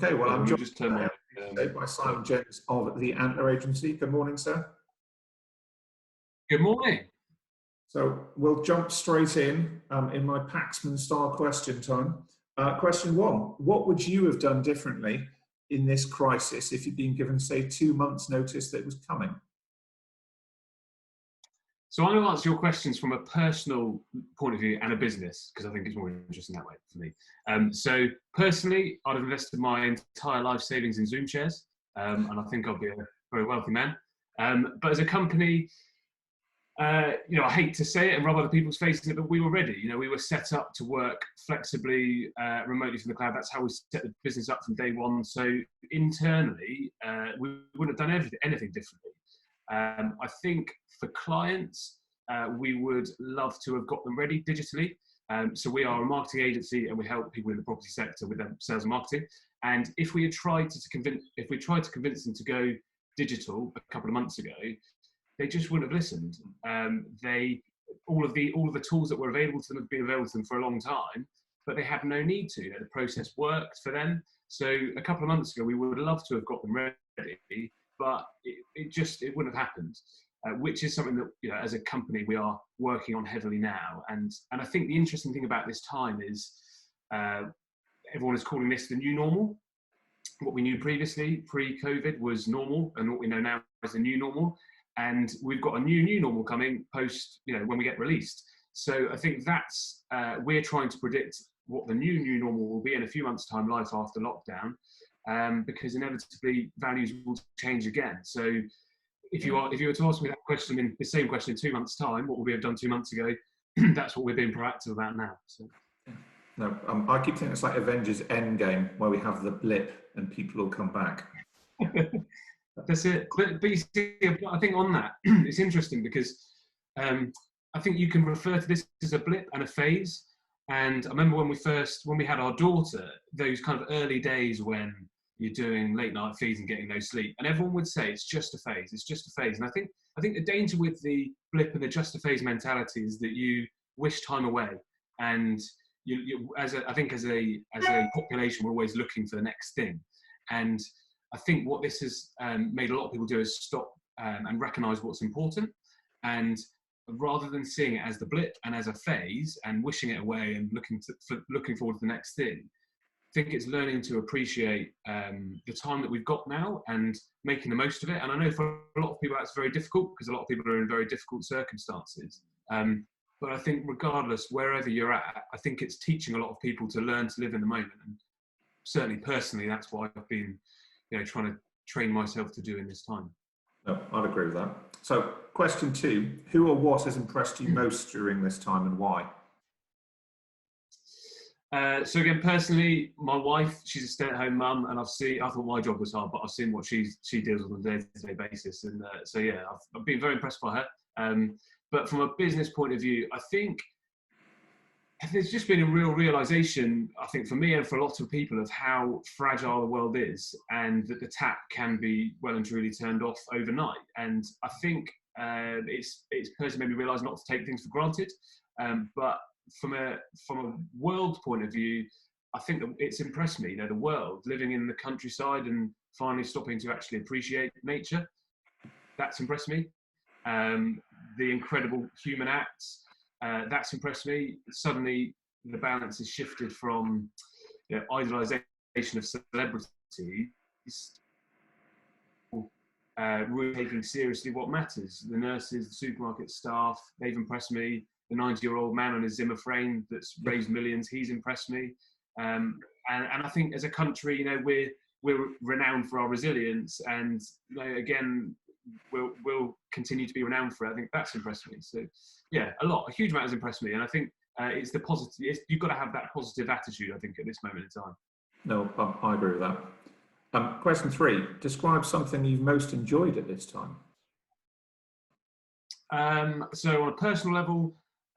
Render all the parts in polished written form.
Okay, well, I'm We'll joined just turn my, today by Simon James of the Antler agency. Good morning, sir. Good morning. So we'll jump straight in my Paxman style question time. Question one, what would you have done differently in this crisis if you'd been given, say, 2 months notice that it was coming? So I'm going to answer your questions from a personal point of view and a business, because I think it's more interesting that way for me. So personally, I'd have invested my entire life savings in Zoom shares, and I think I'll be a very wealthy man. But as a company, I hate to say it and rub other people's faces, but we were ready. We were set up to work flexibly, remotely from the cloud. That's how we set the business up from day one. So internally, we wouldn't have done anything differently. I think for clients, we would love to have got them ready digitally. So we are a marketing agency and we help people in the property sector with their sales and marketing. And if we had tried to convince them to go digital a couple of months ago, they just wouldn't have listened. All of the tools that were available to them have been available to them for a long time, but they had no need to. The process worked for them. So a couple of months ago, we would love to have got them ready, but it wouldn't have happened. Which is something that, as a company, we are working on heavily now. And I think the interesting thing about this time is everyone is calling this the new normal. What we knew previously, pre-COVID, was normal, and what we know now is the new normal. And we've got a new normal coming post, when we get released. So I think that's, we're trying to predict what the new normal will be in a few months' time, life after lockdown, because inevitably values will change again. So if you were to ask me that question in the same question in 2 months' time, what would we have done 2 months ago? That's what we're being proactive about now. So. No, I keep thinking it's like Avengers Endgame, where we have the blip and people will come back. That's it. But you see, I think on that, it's interesting because I think you can refer to this as a blip and a phase. And I remember when we had our daughter, those kind of early days when you're doing late night feeds and getting no sleep, and everyone would say it's just a phase. It's just a phase. And I think the danger with the blip and the just a phase mentality is that you wish time away, and as a population, we're always looking for the next thing. And I think what this has made a lot of people do is stop and recognise what's important, and rather than seeing it as the blip and as a phase and wishing it away and looking forward to the next thing, I think it's learning to appreciate the time that we've got now and making the most of it. And I know for a lot of people that's very difficult because a lot of people are in very difficult circumstances. But I think regardless, wherever you're at, I think it's teaching a lot of people to learn to live in the moment. And certainly personally, that's what I've been trying to train myself to do in this time. No, I'd agree with that. So question two, who or what has impressed you most during this time and why? So again, personally, my wife, she's a stay-at-home mum, and I thought my job was hard, but I've seen what she deals with on a day-to-day basis. And so yeah, I've been very impressed by her. But from a business point of view, I think there's just been a real realization, I think for me and for a lot of people, of how fragile the world is, and that the tap can be well and truly turned off overnight. And I think it's personally made me realize not to take things for granted. But from a world point of view, I think that it's impressed me, the world, living in the countryside and finally stopping to actually appreciate nature. That's impressed me. The incredible human acts, that's impressed me. Suddenly the balance has shifted from idolization of celebrities, really taking seriously what matters. The nurses, the supermarket staff, they've impressed me. The 90-year-old man on his Zimmer frame that's raised millions, he's impressed me. And I think as a country, we're renowned for our resilience, and again, we'll continue to be renowned for it. I think that's impressed me. So yeah, a huge amount has impressed me, and I think it's the positive. You've got to have that positive attitude, I think, at this moment in time. No, I agree with that. Question three, describe something you've most enjoyed at this time. So on a personal level,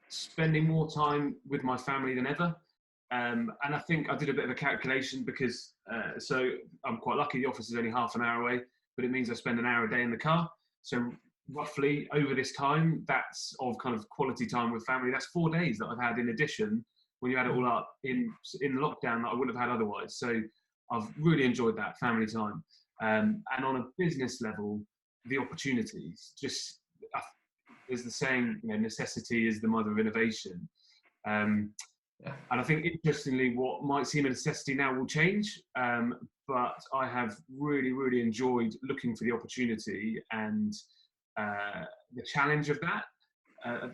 spending more time with my family than ever. And I think I did a bit of a calculation because, so I'm quite lucky, the office is only half an hour away, but it means I spend an hour a day in the car. So roughly over this time, that's of kind of quality time with family. That's 4 days that I've had in addition, when you add it all up in lockdown, that I wouldn't have had otherwise. So I've really enjoyed that family time. And on a business level, the opportunities, just there's the saying, necessity is the mother of innovation. Yeah. And I think, interestingly, what might seem a necessity now will change. But I have really, really enjoyed looking for the opportunity and the challenge of that.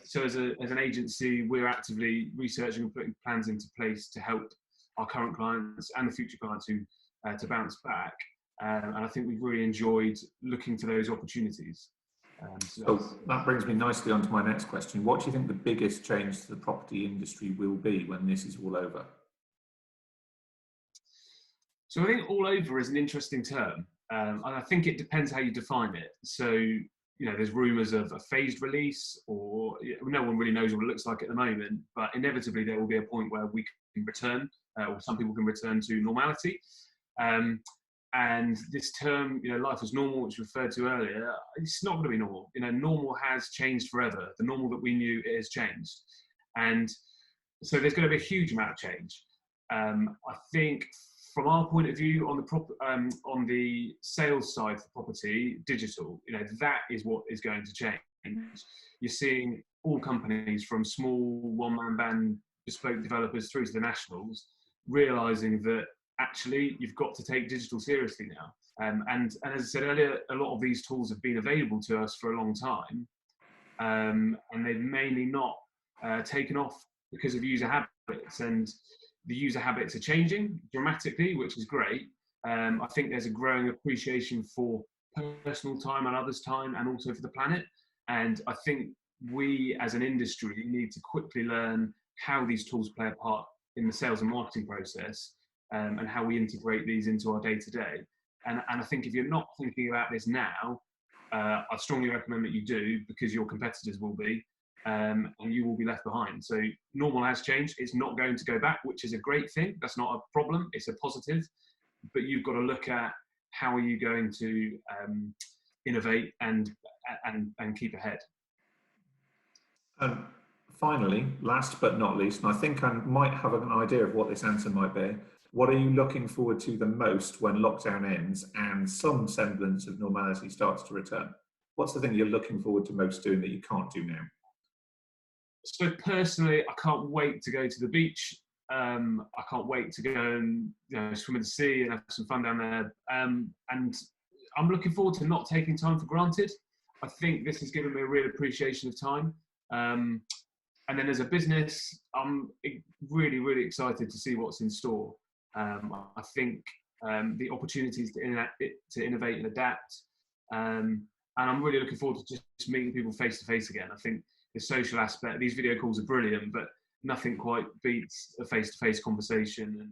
So as an agency, we're actively researching and putting plans into place to help our current clients and the future clients to bounce back. And I think we've really enjoyed looking for those opportunities. So that brings me nicely on to my next question. What do you think the biggest change to the property industry will be when this is all over? So I think all over is an interesting term. And I think it depends how you define it. So, there's rumours of a phased release, or no one really knows what it looks like at the moment, but inevitably there will be a point where we can return, or some people can return to normality. And this term, life as normal, which we referred to earlier, it's not going to be normal. Normal has changed forever. The normal that we knew, it has changed. And so there's going to be a huge amount of change. I think from our point of view, on the sales side for property, digital, that is what is going to change. You're seeing all companies, from small one-man band bespoke developers through to the nationals, realising that actually you've got to take digital seriously now. And as I said earlier, a lot of these tools have been available to us for a long time, and they've mainly not taken off because of user habits. And the user habits are changing dramatically, which is great. I think there's a growing appreciation for personal time and others' time, and also for the planet. And I think we as an industry need to quickly learn how these tools play a part in the sales and marketing process, and how we integrate these into our day-to-day. And I think if you're not thinking about this now, I strongly recommend that you do, because your competitors will be, and you will be left behind. So normal has changed. It's not going to go back, which is a great thing. That's not a problem. It's a positive. But you've got to look at how are you going to innovate and keep ahead. Finally, last but not least, and I think I might have an idea of what this answer might be, what are you looking forward to the most when lockdown ends and some semblance of normality starts to return? What's the thing you're looking forward to most doing that you can't do now? So personally, I can't wait to go to the beach. I can't wait to go and swim in the sea and have some fun down there. And I'm looking forward to not taking time for granted. I think this has given me a real appreciation of time. And then as a business, I'm really, really excited to see what's in store. I think the opportunities to innovate and adapt. And I'm really looking forward to just meeting people face to face again. I think the social aspect, these video calls are brilliant, but nothing quite beats a face to face conversation. And